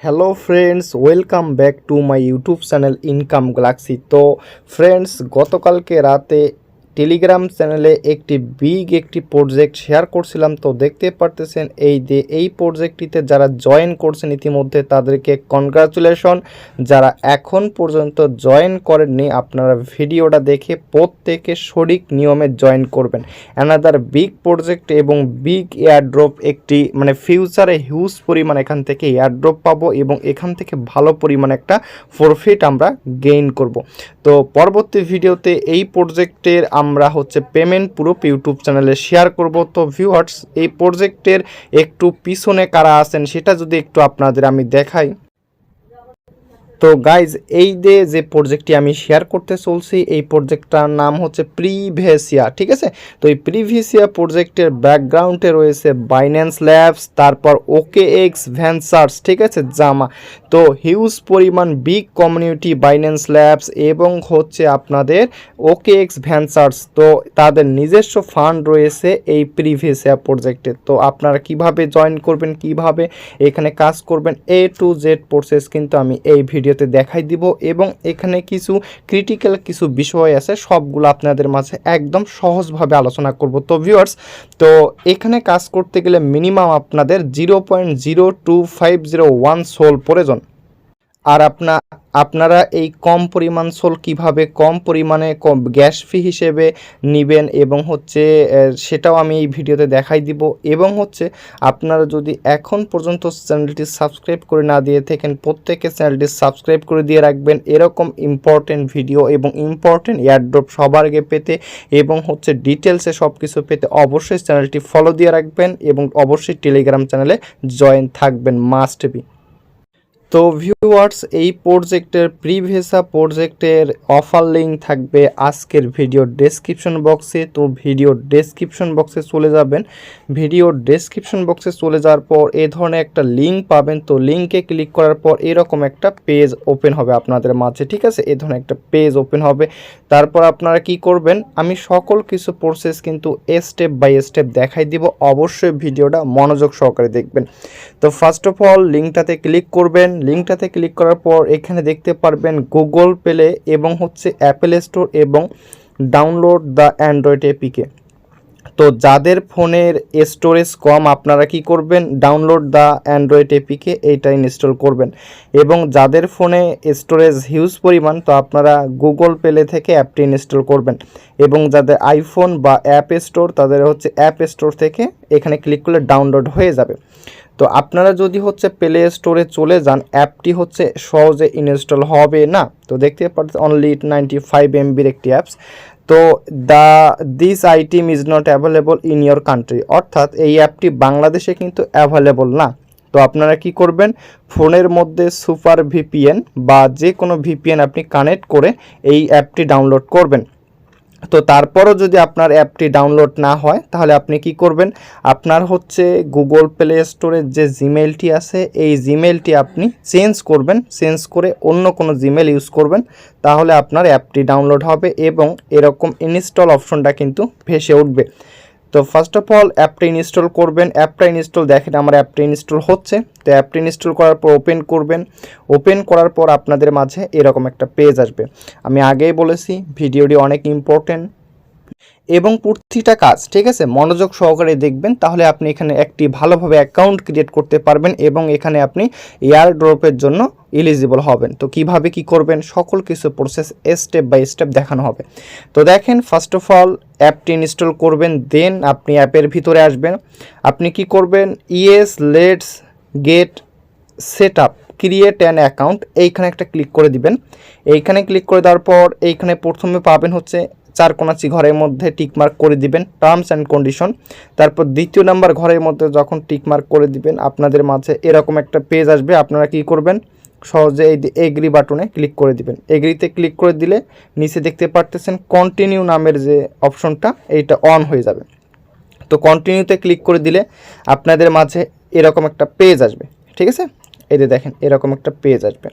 Hello friends, welcome back to my YouTube channel income Galaxy. তো friends, গতকালকে রাতে Telegram চ্যানেলে একটি প্রজেক্ট শেয়ার করছিলাম। তো দেখতে পারতেছেন এই প্রজেক্টটিতে যারা জয়েন করছেন ইতিমধ্যে তাদেরকে কনগ্রাচুলেশন। যারা এখন পর্যন্ত জয়েন করেননি আপনারা ভিডিওটা দেখে প্রত্যেকে সঠিক নিয়মে জয়েন করবেন। অ্যানাদার বিগ প্রজেক্ট এবং বিগ এয়ারড্রপ, ফিউচারে হিউজ পরিমাণ এখান থেকে এয়ারড্রপ পাবো এবং এখান থেকে ভালো পরিমাণে একটা প্রফিট আমরা গেইন করব। তো পরবর্তী ভিডিওতে এই প্রজেক্টের আমরা পেমেন্ট প্রুফ ইউটিউব চ্যানেলে শেয়ার করব। তো ভিউয়ার্স, এই প্রজেক্টের একটু পিছনে কারা আছেন সেটা যদি একটু আপনাদের আমি দেখাই। তো গাইজ, যে প্রজেক্টটি আমি শেয়ার করতে চলছি এই প্রজেক্টটার নাম প্রিভিয়াসিয়া, ঠিক আছে। তো এই প্রিভিয়াসিয়া প্রজেক্টের ব্যাকগ্রাউন্ডে রয়েছে বাইন্যান্স ল্যাবস, তারপর OKX ভেঞ্চার্স, ঠিক আছে, জামা। তো হিউজ পরিমাণ বিগ কমিউনিটি বাইন্যান্স ল্যাবস এবং আপনাদের OKX ভেঞ্চার্স, তো তাদের নিজস্ব ফান্ড রয়েছে এই প্রিভিয়াসিয়া প্রজেক্টে। তো আপনারা কিভাবে জয়েন করবেন, কিভাবে এখানে কাজ করবেন, A to Z প্রসেস কিন্তু আমি এই ভিডিওতে দেখাই দিব এবং এখানে কিছু ক্রিটিক্যাল কিছু বিষয় আছে, সবগুলো আপনাদের মাঝে একদম সহজভাবে আলোচনা করব। তো ভিউয়ার্স, তো এখানে কাজ করতে গেলে মিনিমাম আপনাদের 0.02501 সোল প্রয়োজন। আর আপনারা এই কম পরিমাণ সোল কিভাবে কম পরিমাণে গ্যাস ফি হিসেবে নেবেন এবং সেটাও আমি এই ভিডিওতে দেখাই দিব। এবং আপনারা যদি এখন পর্যন্ত চ্যানেলটি সাবস্ক্রাইব করে না দিয়ে থাকেন প্রত্যেকে চ্যানেলটি সাবস্ক্রাইব করে দিয়ে রাখবেন এরকম ইম্পর্টেন্ট ভিডিও এবং ইম্পর্টেন্ট এয়ারড্রপ সবার আগে পেতে এবং ডিটেলসে সব কিছু পেতে অবশ্যই চ্যানেলটি ফলো দিয়ে রাখবেন এবং অবশ্যই টেলিগ্রাম চ্যানেলে জয়েন থাকবেন, মাস্ট বি। তো ভিউয়ার্স, এই প্রজেক্টের প্রিভিয়াসিয়া প্রজেক্টের অফার লিঙ্ক থাকবে আজকের ভিডিও ডেসক্রিপশন বক্সে। তো ভিডিও ডেসক্রিপশন বক্সে চলে যাবেন। ভিডিও ডেসক্রিপশন বক্সে চলে যাওয়ার পর এই ধরনের একটা লিঙ্ক পাবেন। তো লিঙ্কে ক্লিক করার পর এরকম একটা পেজ ওপেন হবে আপনাদের মাঝে, ঠিক আছে। এই ধরনের একটা পেজ ওপেন হবে। তারপর আপনারা কি করবেন, আমি সকল কিছু প্রসেস কিন্তু স্টেপ বাই স্টেপ দেখাই দিব, অবশ্যই ভিডিওটা মনোযোগ সহকারে দেখবেন। তো ফার্স্ট অফ অল লিঙ্কটাতে ক্লিক করবেন। লিঙ্কটাতে ক্লিক করার পর এখানে দেখতে পারবেন গুগল প্লে এবং অ্যাপেল স্টোর এবং ডাউনলোড দ্য অ্যান্ড্রয়েড এপিকে। তো যাদের ফোনের স্টোরেজ কম আপনারা কি করবেন, ডাউনলোড দ্য অ্যান্ড্রয়েড এপিকে এইটা ইনস্টল করবেন। এবং যাদের ফোনে স্টোরেজ হিউজ পরিমাণ তো আপনারা গুগল প্লে থেকে অ্যাপটি ইনস্টল করবেন। এবং যাদের আইফোন বা অ্যাপ স্টোর তাদের অ্যাপ স্টোর থেকে এখানে ক্লিক করলে ডাউনলোড হয়ে যাবে। তো আপনারা যদি প্লে স্টোরে চলে যান অ্যাপটি সহজে ইনস্টল হবে না। তো দেখতে পাচ্ছেন অনলি 95 MBর একটি অ্যাপস। তো this item is not available in your country, অর্থাৎ এই অ্যাপটি বাংলাদেশে কিন্তু অ্যাভেলেবল না। তো আপনারা কি করবেন, ফোনের মধ্যে সুপার ভিপিএন বা যে কোনো ভিপিএন আপনি কানেক্ট করে এই অ্যাপটি ডাউনলোড করবেন। তো তারপরও যদি আপনার অ্যাপটি ডাউনলোড না হয় তাহলে আপনি কি করবেন, আপনার গুগল প্লে স্টোরের যে জিমেইলটি আছে এই জিমেইলটি আপনি চেঞ্জ করবেন, চেঞ্জ করে অন্য কোনো জিমেইল ইউজ করবেন, তাহলে আপনার অ্যাপটি ডাউনলোড হবে এবং এরকম ইনস্টল অপশনটা কিন্তু ভেসে উঠবে। তো ফার্স্ট অফ অল অ্যাপটা ইনস্টল করবেন। অ্যাপটা ইনস্টল দেখেন আমার অ্যাপটা ইনস্টল হচ্ছে। তো অ্যাপটা ইনস্টল করার পর ওপেন করবেন। ওপেন করার পর আপনাদের মাঝে এরকম একটা পেজ আসবে। আমি আগেই বলেছি ভিডিওটি অনেক ইম্পর্টেন্ট এবং প্রতিটা কাজ, ঠিক আছে, মনোযোগ সহকারে দেখবেন, তাহলে আপনি এখানে একটি ভালোভাবে অ্যাকাউন্ট ক্রিয়েট করতে পারবেন এবং এখানে আপনি এয়ারড্রপের জন্য এলিজিবল হবেন। তো কিভাবে কি করবেন সকল কিছু প্রসেস স্টেপ বাই স্টেপ দেখানো হবে। তো দেখেন, ফার্স্ট অফ অল অ্যাপটি ইনস্টল করবেন, দেন আপনি অ্যাপের ভিতরে আসবেন। আপনি কি করবেন, yes let's get set up create an account, এইখানে একটা ক্লিক করে দিবেন। এইখানে ক্লিক করে দেওয়ার পর এইখানে প্রথমে পাবেন 4 কোণাচি ঘরের মধ্যে টিকমার্ক করে দিবেন টার্মস অ্যান্ড কন্ডিশন। তারপর দ্বিতীয় নাম্বার ঘরের মধ্যে যখন টিকমার্ক করে দিবেন আপনাদের মাঝে এরকম একটা পেজ আসবে। আপনারা কি করবেন, সহজে এই এগ্রি বাটনে ক্লিক করে দিবেন। এগ্রিতে ক্লিক করে দিলে নিচে দেখতে পারতেছেন কন্টিনিউ নামের যে অপশনটা এইটা অন হয়ে যাবে। তো কন্টিনিউতে ক্লিক করে দিলে আপনাদের মাঝে এরকম একটা পেজ আসবে, ঠিক আছে। এই যে দেখেন এরকম একটা পেজ আসবে।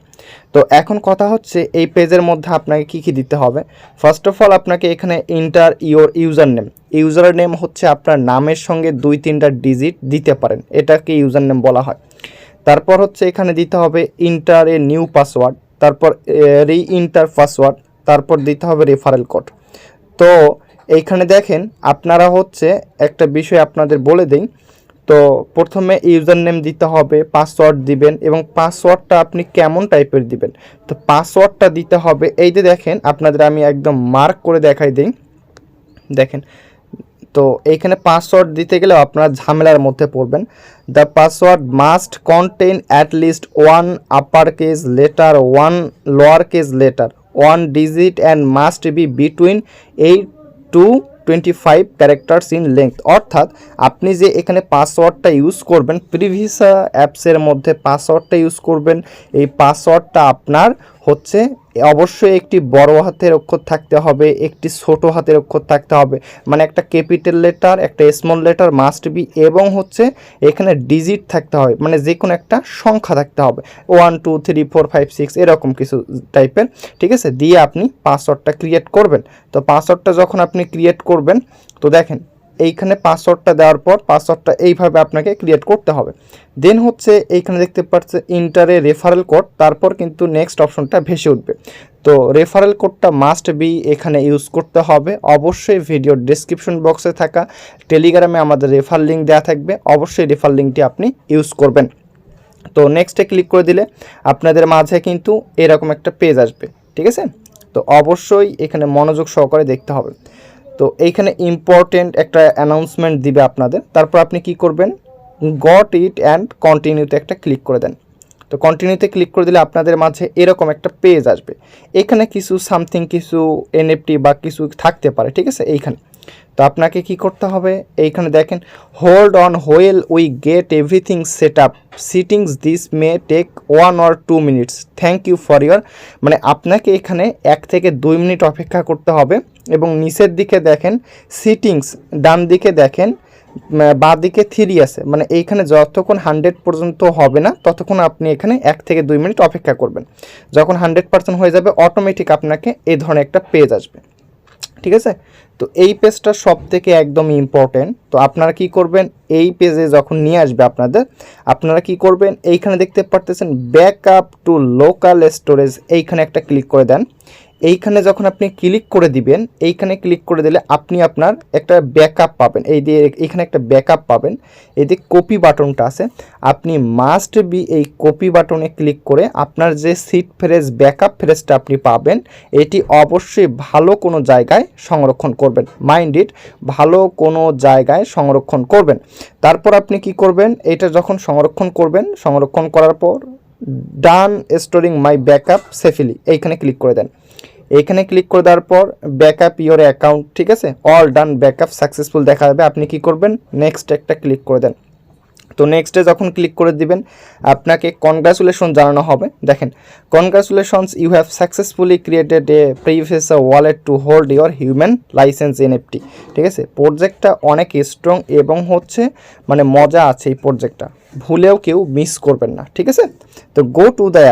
তো এখন কথা এই পেজের মধ্যে আপনাকে কি দিতে হবে। ফার্স্ট অফ অল আপনাকে এখানে enter your user name. User name আপনার নামের সঙ্গে 2-3টা ডিজিট দিতে পারেন, এটাকে ইউজার নেম বলা হয়। তারপর হচ্ছে এখানে দিতে হবে ইন্টার এ নিউ পাসওয়ার্ড, তারপর রি ইন্টার পাসওয়ার্ড, তারপর দিতে হবে রেফারেল কোড। তো এইখানে দেখেন আপনারা হচ্ছে একটা বিষয় আপনাদের বলে দিই। তো প্রথমে ইউজার নেম দিতে হবে, পাসওয়ার্ড দিবেন এবং পাসওয়ার্ডটা আপনি কেমন টাইপের দিবেন। তো পাসওয়ার্ডটা দিতে হবে এই যে দেখেন আপনাদের আমি একদম মার্ক করে দেখাই দিই। দেখেন তো এইখানে পাসওয়ার্ড দিতে গেলে আপনারা ঝামেলার মধ্যে পড়বেন। The password must contain at least 1 upper case letter 1 lower case letter 1 digit and must be between 8 to 25 characters in length. অর্থাৎ আপনি যে এখানে পাসওয়ার্ডটা ইউজ করবেন, প্রিভিয়াস অ্যাপসের মধ্যে পাসওয়ার্ডটা ইউজ করবেন, এই পাসওয়ার্ডটা আপনার হচ্ছে অবশ্যই একটি বড় হাতের অক্ষর থাকতে হবে, একটি ছোট হাতের অক্ষর থাকতে হবে, মানে একটা ক্যাপিটাল লেটার একটা স্মল লেটার মাস্ট বি, এবং হচ্ছে এখানে ডিজিট থাকতে হবে, মানে যে কোনো একটা সংখ্যা থাকতে হবে 1 2 3 4 5 6 এরকম কিছু টাইপের, ঠিক আছে, দিয়ে আপনি পাসওয়ার্ডটা ক্রিয়েট করবেন। তো পাসওয়ার্ডটা যখন আপনি ক্রিয়েট করবেন তো দেখেন এইখানে পাসওয়ার্ডটা দেওয়ার পর পাসওয়ার্ডটা এইভাবে আপনাকে ক্রিয়েট করতে হবে। দেন হচ্ছে এইখানে দেখতে পাচ্ছেন ইন্টারে রেফারেল কোড, তারপর কিন্তু নেক্সট অপশনটা ভেসে উঠবে। তো রেফারেল কোডটা মাস্ট বি এখানে ইউজ করতে হবে। অবশ্যই ভিডিওর ডেসক্রিপশন বক্সে থাকা টেলিগ্রামে আমাদের রেফার লিঙ্ক দেওয়া থাকবে, অবশ্যই রেফার লিঙ্কটি আপনি ইউজ করবেন। তো নেক্সটে ক্লিক করে দিলে আপনাদের মাঝে কিন্তু এরকম একটা পেজ আসবে, ঠিক আছে। তো অবশ্যই এখানে মনোযোগ সহকারে দেখতে হবে। তো এইখানে ইম্পর্টেন্ট একটা অ্যানাউন্সমেন্ট দিবে আপনাদের, তারপর আপনি কি করবেন, গট ইট অ্যান্ড কন্টিনিউতে একটা ক্লিক করে দেন। তো কন্টিনিউতে ক্লিক করে দিলে আপনাদের মাঝে এরকম একটা পেজ আসবে। এখানে কিছু সামথিং কিছু এনএফটি বা কিছু থাকতে পারে, ঠিক আছে। এইখানে তো আপনাকে কি করতে হবে, এইখানে দেখেন hold on while we get everything set up settings this may take 1 or 2 minutes thank you for your, মানে আপনাকে এখানে 1 থেকে 2 মিনিট অপেক্ষা করতে হবে। এবং নিচের দিকে দেখেন সিটিংস, ডান দিকে দেখেন বাঁ দিকে 3 আছে, মানে এইখানে যতক্ষণ 100 পর্যন্ত হবে না ততক্ষণ আপনি এখানে 1 থেকে 2 মিনিট অপেক্ষা করবেন। যখন 100% হয়ে যাবে অটোমেটিক আপনাকে এই ধরনের একটা পেজ আসবে, ঠিক আছে। তো এই পেজটা সব থেকে একদম ইম্পর্টেন্ট। তো আপনারা কি করবেন, এই পেজে যখন নিয়ে আসবে আপনারা কি করবেন, এইখানে দেখতে পারতেছেন ব্যাকআপ টু লোকাল স্টোরেজ, এইখানে একটা ক্লিক করে দেন। এইখানে যখন আপনি ক্লিক করে দিবেন, এইখানে ক্লিক করে দিলে আপনি আপনার একটা ব্যাকআপ পাবেন, এই দিয়ে এখানে একটা ব্যাকআপ পাবেন, এই যে কপি বাটনটা আছে, আপনি মাস্ট বি এই কপি বাটনে ক্লিক করে আপনার যে সিট ফ্রেজ ব্যাকআপ ফ্রেজটা আপনি পাবেন এটি অবশ্যই ভালো কোনো জায়গায় সংরক্ষণ করবেন, মাইন্ড ইট, ভালো কোনো জায়গায় সংরক্ষণ করবেন। তারপর আপনি কি করবেন, এটা যখন সংরক্ষণ করবেন, সংরক্ষণ করার পর ডান স্টোরিং মাই ব্যাকআপ সেফলি এইখানে ক্লিক করে দেন। এইখানে ক্লিক করে দেওয়ার পর ব্যাকআপ ইওর অ্যাকাউন্ট, ঠিক আছে, অল ডান ব্যাকআপ সাকসেসফুল দেখা যাবে। আপনি কি করবেন, নেক্সট একটা ক্লিক করে দেন। তো নেক্সটে যখন ক্লিক করে দিবেন আপনাকে কনগ্রাচুলেশন জানানো হবে। দেখেন congratulations you have successfully created a previous wallet to hold your human licence NFT, ঠিক আছে। প্রজেক্টটা অনেক স্ট্রং এবং হচ্ছে মানে মজা আছে এই প্রজেক্টটা, ভুলেও কেউ মিস করবেন না, ঠিক আছে। তো গো টু দ্য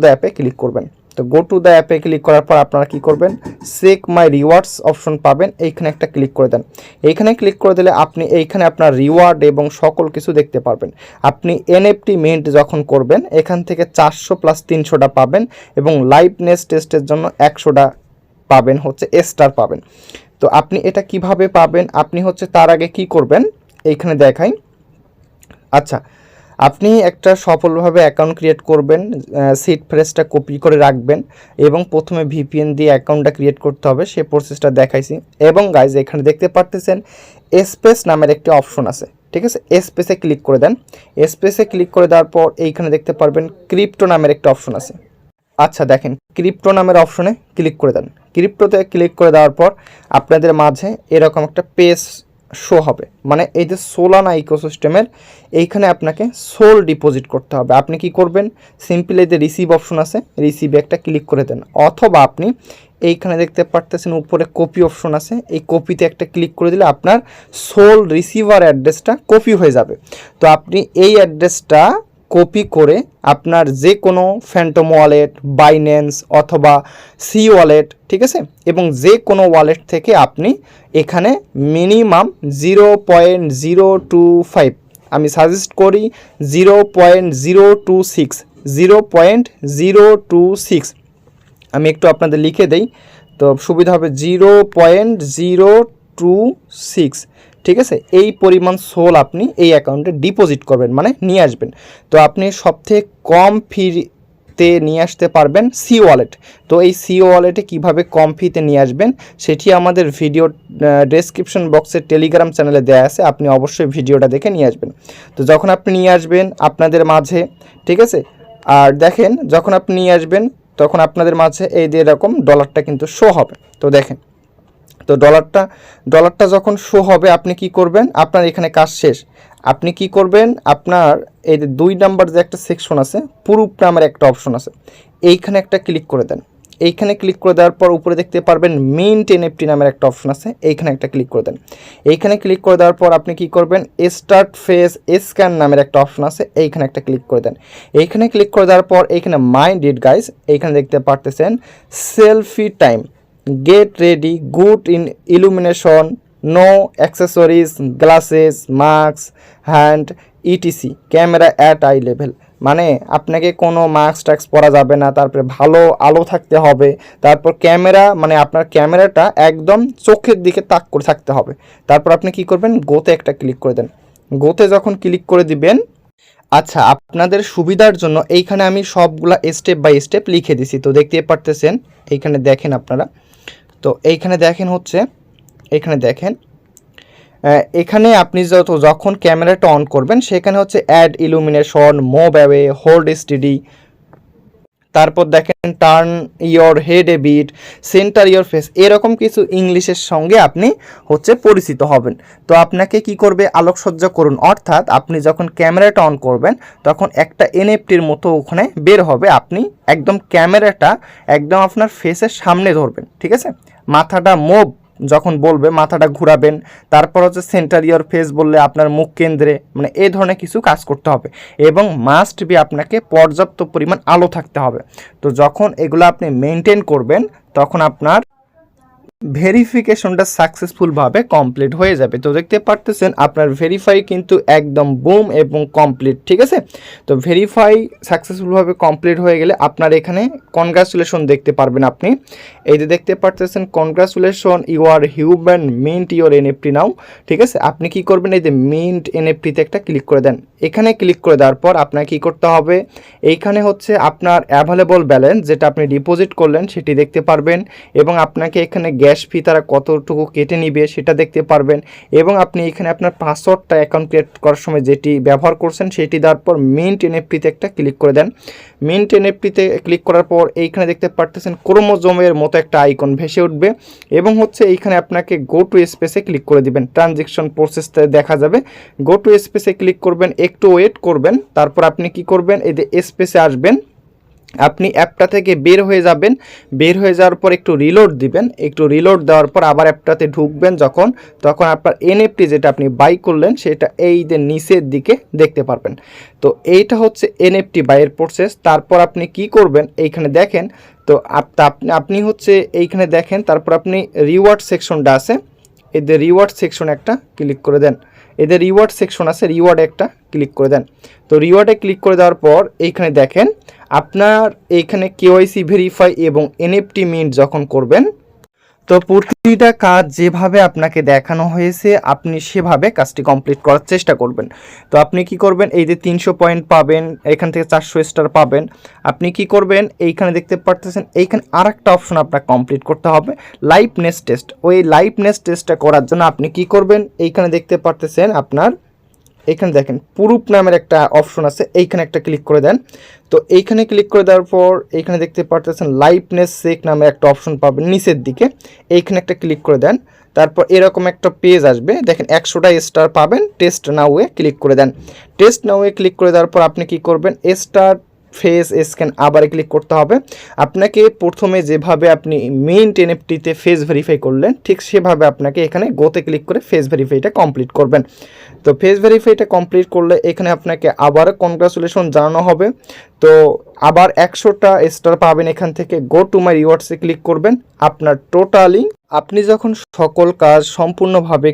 অ্যাপে ক্লিক করবেন। তো গো টু দ্য অ্যাপে ক্লিক করার পর আপনারা কি করবেন, চেক মাই রিওয়ার্ডস অপশন পাবেন, এইখানে একটা ক্লিক করে দেন। এইখানে ক্লিক করে দিলে আপনি এইখানে আপনার রিওয়ার্ড এবং সকল কিছু দেখতে পারবেন। আপনি এনএফটি মিন্ট যখন করবেন এখান থেকে 400 প্লাস 300টা পাবেন এবং লাইভনেস টেস্টের জন্য 100টা পাবেন, হচ্ছে স্টার পাবেন। তো আপনি এটা কিভাবে পাবেন, আপনি হচ্ছে তার আগে কি করবেন এইখানে দেখাই। আচ্ছা, আপনি একটা সফলভাবে অ্যাকাউন্ট ক্রিয়েট করবেন, সিট ফ্রেজটা কপি করে রাখবেন এবং প্রথমে ভিপিএন দিয়ে অ্যাকাউন্টটা ক্রিয়েট করতে হবে, সেই প্রসেসটা দেখাইছি। এবং গাইজ এখানে দেখতে পারতেছেন স্পেস নামের একটি অপশন আছে, ঠিক আছে, স্পেসে ক্লিক করে দেন। স্পেসে ক্লিক করে দেওয়ার পর এইখানে দেখতে পারবেন ক্রিপ্টো নামের একটা অপশন আছে। আচ্ছা দেখেন ক্রিপ্টো নামের অপশনে ক্লিক করে দেন। ক্রিপ্টোতে ক্লিক করে দেওয়ার পর আপনাদের মাঝে এরকম একটা পেজ শো হবে, মানে এই যে সোলানা ইকোসিস্টেমের এইখানে আপনাকে সোল ডিপোজিট করতে হবে। আপনি কি করবেন, সিম্পলি এই যে রিসিভ অপশন আছে, রিসিভে একটা ক্লিক করে দেন, অথবা আপনি এইখানে দেখতে পারতেছেন উপরে কপি অপশন আছে, এই কপিতে একটা ক্লিক করে দিলে আপনার সোল রিসিভার অ্যাড্রেসটা কপি হয়ে যাবে। তো আপনি এই অ্যাড্রেসটা কপি করে আপনার যে কোনো ফ্যান্টম ওয়ালেট, বাইন্যান্স অথবা সি ওয়ালেট, ঠিক আছে, এবং যে কোনো ওয়ালেট থেকে আপনি এখানে মিনিমাম 0.025 আমি সাজেস্ট করি 0.026, 0.026 আমি একটু আপনাদের লিখে দেই তো সুবিধা হবে, 0.026, ঠিক আছে। এই পরিমাণ সোল আপনি এই অ্যাকাউন্টে ডিপোজিট করবেন, মানে নিয়ে আসবেন। তো আপনি সবথেকে কম ফিতে নিয়ে আসতে পারবেন সি ওয়ালেট। তো এই সি ওয়ালেটে কীভাবে কম ফিতে নিয়ে আসবেন সেটি আমাদের ভিডিও ডেসক্রিপশন বক্সে টেলিগ্রাম চ্যানেলে দেওয়া আছে, আপনি অবশ্যই ভিডিওটা দেখে নিয়ে আসবেন। তো যখন আপনি নিয়ে আসবেন আপনাদের মাঝে, ঠিক আছে, আর দেখেন যখন আপনি নিয়ে আসবেন তখন আপনাদের মাঝে এই যে এরকম ডলারটা কিন্তু শো হবে। তো দেখেন, তো ডলারটা যখন শো হবে আপনি কি করবেন, আপনার এখানে কাজ শেষ। আপনি কি করবেন, আপনার এই যে 2 নাম্বার যে একটা সেকশন আছে, প্রুফ নামের একটা অপশন আছে, এইখানে একটা ক্লিক করে দেন। এইখানে ক্লিক করে দেওয়ার পর উপরে দেখতে পারবেন মিন্ট এনএফটি নামের একটা অপশন আছে, এইখানে একটা ক্লিক করে দেন। এইখানে ক্লিক করে দেওয়ার পর আপনি কি করবেন, স্টার্ট ফেস স্ক্যান নামের একটা অপশন আছে, এইখানে একটা ক্লিক করে দেন। এইখানে ক্লিক করে দেওয়ার পর এইখানে মাইন্ড ইট গাইস, এইখানে দেখতে পারতেছেন selfie time, get ready, good in illumination, no accessories, glasses, mask, hand, ETC, camera at eye level, মানে আপনাকে কোনো মাস্ক টাক্স পরা যাবে না, তারপরে ভালো আলো থাকতে হবে, তারপর ক্যামেরা মানে আপনার ক্যামেরাটা একদম চোখের দিকে তাক করে থাকতে হবে। তারপর আপনি কি করবেন, গোতে একটা ক্লিক করে দেন। গোতে যখন ক্লিক করে দিবেন, আচ্ছা আপনাদের সুবিধার জন্য এইখানে আমি সবগুলা স্টেপ বাই স্টেপ লিখে দিছি, তো দেখতে পারতেছেন এইখানে দেখেন আপনারা। তো এইখানে দেখেন হচ্ছে, এখানে দেখেন এখানে আপনি যখন ক্যামেরাটা অন করবেন সেখানে হচ্ছে add illumination, move away, hold steady, তারপর দেখেন turn your head a bit, centre your face, এরকম কিছু ইংলিশের সঙ্গে আপনি হচ্ছে পরিচিত হবেন। তো আপনাকে কি করবে, আলোকসজ্জা করুন, অর্থাৎ আপনি যখন ক্যামেরাটা অন করবেন তখন একটা এনএফটির মতো ওখানে বের হবে, আপনি একদম ক্যামেরাটা একদম আপনার ফেসের সামনে ধরবেন, ঠিক আছে। মাথাটা মুভ যখন বলবে মাথাটা ঘুরাবেন, তারপর হচ্ছে সেন্টার ইয়োর ফেস বললে আপনার মুখ কেন্দ্রে, মানে এই ধরনের কিছু কাজ করতে হবে এবং মাস্ট বি আপনাকে পর্যাপ্ত পরিমাণ আলো থাকতে হবে। তো যখন এগুলো আপনি মেনটেন করবেন তখন আপনার ভেরিফিকেশনটা সাকসেসফুলভাবে কমপ্লিট হয়ে যাবে। তো দেখতে পারতেছেন আপনার ভেরিফাই কিন্তু একদম বুম এবং কমপ্লিট, ঠিক আছে। তো ভেরিফাই সাকসেসফুলভাবে কমপ্লিট হয়ে গেলে আপনার এখানে কনগ্রাচুলেশন দেখতে পারবেন। আপনি এই যে দেখতে পারতেছেন congratulation, you are human mint your NFT now, ঠিক আছে। আপনি কি করবেন, এই যে মিন্ট এনএফটিতে একটা ক্লিক করে দেন। এখানে ক্লিক করে দেওয়ার পর আপনার কি করতে হবে, এইখানে হচ্ছে আপনার অ্যাভেলেবল ব্যালেন্স যেটা আপনি ডিপোজিট করলেন সেটি দেখতে পারবেন এবং আপনাকে এখানে গ্যাস ফি তারা কতটুকু কেটে নিবে সেটা দেখতে পারবেন এবং আপনি এখানে আপনার পাসওয়ার্ডটা অ্যাকাউন্ট ক্রিয়েট করার সময় যেটি ব্যবহার করছেন সেটি দেওয়ার পর মিন্ট এনএফটিতে একটা ক্লিক করে দেন। মিন্ট এনএফটিতে ক্লিক করার পর এইখানে দেখতে পারতেছেন ক্রোমোজোমের মতো একটা আইকন ভেসে উঠবে এবং হচ্ছে এইখানে আপনাকে গো টু স্পেসে ক্লিক করে দিবেন, ট্রানজেকশন প্রসেসটা দেখা যাবে। গো টু স্পেসে ক্লিক করবেন, একটু ওয়েট করবেন, তারপর আপনি কি করবেন, এই যে স্পেসে আসবেন, আপনি অ্যাপটা থেকে বের হয়ে যাবেন। বের হয়ে যাওয়ার পর একটু রিলোড দিবেন, একটু রিলোড দেওয়ার পর আবার অ্যাপটাতে ঢুকবেন তখন আপনার এনএফটি যেটা আপনি বাই করলেন সেটা এই যে নিচের দিকে দেখতে পারবেন। তো এইটা হচ্ছে এনএফটি বাইয়ের প্রসেস। তারপর আপনি কি করবেন, এইখানে দেখেন, তো আপনি হচ্ছে এইখানে দেখেন, তারপর আপনি রিওয়ার্ড সেকশনটা আছে, এদের রিওয়ার্ড সেকশন একটা ক্লিক করে দেন। এদের রিওয়ার্ড সেকশন আছে, রিওয়ার্ডে একটা ক্লিক করে দেন। তো রিওয়ার্ডে ক্লিক করে দেওয়ার পর এইখানে দেখেন আপনার এইখানে কেওয়াইসি ভেরিফাই এবং এনএফটি মিন্ট যখন করবেন, তো প্রতিটা কাজ যেভাবে আপনাকে দেখানো হয়েছে আপনি সেভাবে কাজটি কমপ্লিট করার চেষ্টা করবেন। তো আপনি কি করবেন, এই যে 300 পয়েন্ট পাবেন, এখান থেকে 400 স্টার পাবেন। আপনি কি করবেন, এইখানে দেখতে পারতেছেন এইখানে আরেকটা অপশন আপনাকে কমপ্লিট করতে হবে, লাইভনেস টেস্ট। ওই লাইভনেস টেস্টটা করার জন্য আপনি কি করবেন, এইখানে দেখতে পারতেছেন আপনার এখানে দেখেন প্রুফ নামের একটা অপশন আছে, এইখানে একটা ক্লিক করে দেন। তো এইখানে ক্লিক করে দেওয়ার পর এইখানে দেখতে পারতেছেন লাইভনেস চেক নামে একটা অপশন পাবেন নিচের দিকে, এইখানে একটা ক্লিক করে দেন। তারপর এরকম একটা পেজ আসবে, দেখেন 100টা স্টার পাবেন, টেস্ট নাওয়ে ক্লিক করে দেন। টেস্ট নাওয়ে ক্লিক করে দেওয়ার পর আপনি কি করবেন, স্টার ফেস স্ক্যান আবার ক্লিক করতে হবে। আপনাকে প্রথমে যেভাবে আপনি মিন্ট এনএফটিতে ফেস ভেরিফাই করলেন ঠিক সেভাবে আপনাকে এখানে গোতে ক্লিক করে ফেস ভেরিফাইটা কমপ্লিট করবেন। তো ফেস ভেরিফাইটা কমপ্লিট করলে এখানে আপনাকে আবার কনগ্রাচুলেশন জানানো হবে। তো আবার 100টা স্টার পাবেন এখান থেকে। গো টু মাই রিওয়ার্ডসে ক্লিক করবেন। আপনার টোটালি আপনি যখন সকল কাজ সম্পূর্ণভাবে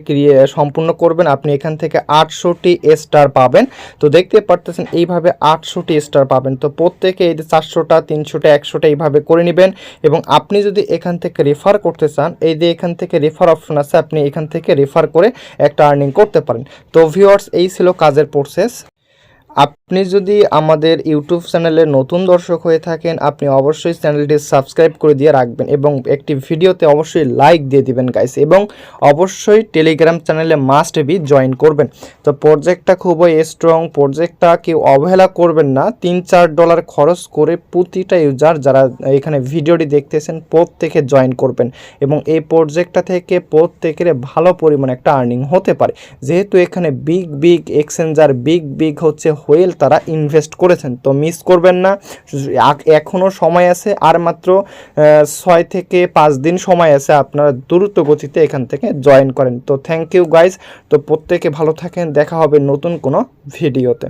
সম্পূর্ণ করবেন, আপনি এখান থেকে 800টি স্টার পাবেন। তো দেখতে পারতেছেন এইভাবে 800টি স্টার পাবেন। তো প্রত্যেকে এই যে 400টা 300টা 100টা এইভাবে করে নেবেন। এবং আপনি যদি এখান থেকে রেফার করতে চান, এই যে এখান থেকে রেফার অপশন আছে, আপনি এখান থেকে রেফার করে একটা আর্নিং করতে পারেন। তো ভিউয়ার্স, এই ছিল কাজের প্রসেস। আপনি যদি আমাদের ইউটিউব চ্যানেলে নতুন দর্শক হয়ে থাকেন, আপনি অবশ্যই চ্যানেলটি সাবস্ক্রাইব করে দিয়ে রাখবেন এবং একটি ভিডিওতে অবশ্যই লাইক দিয়ে দিবেন গাইস, এবং অবশ্যই টেলিগ্রাম চ্যানেলে মাস্ট বি জয়েন করবেন। তো প্রজেক্টটা খুবই স্ট্রং, প্রজেক্টটা কেউ অবহেলা করবেন না। $3-4 খরচ করে প্রতিটা ইউজার যারা এখানে ভিডিওটি দেখতেছেন প্রত্যেকে জয়েন করবেন, এবং এই প্রজেক্টটা থেকে প্রত্যেকের ভালো পরিমাণে একটা আর্নিং হতে পারে, যেহেতু এখানে বিগ এক্সচেঞ্জার বিগ হচ্ছে হোয়েল তারা ইনভেস্ট করেছেন। তো মিস করবেন না, এখনও সময় আছে, আর মাত্র 6 থেকে 5 দিন সময় আছে। আপনারা দ্রুত গতিতে এখান থেকে জয়েন করেন। তো থ্যাংক ইউ গাইজ। তো প্রত্যেকে ভালো থাকেন, দেখা হবে নতুন কোনো ভিডিওতে।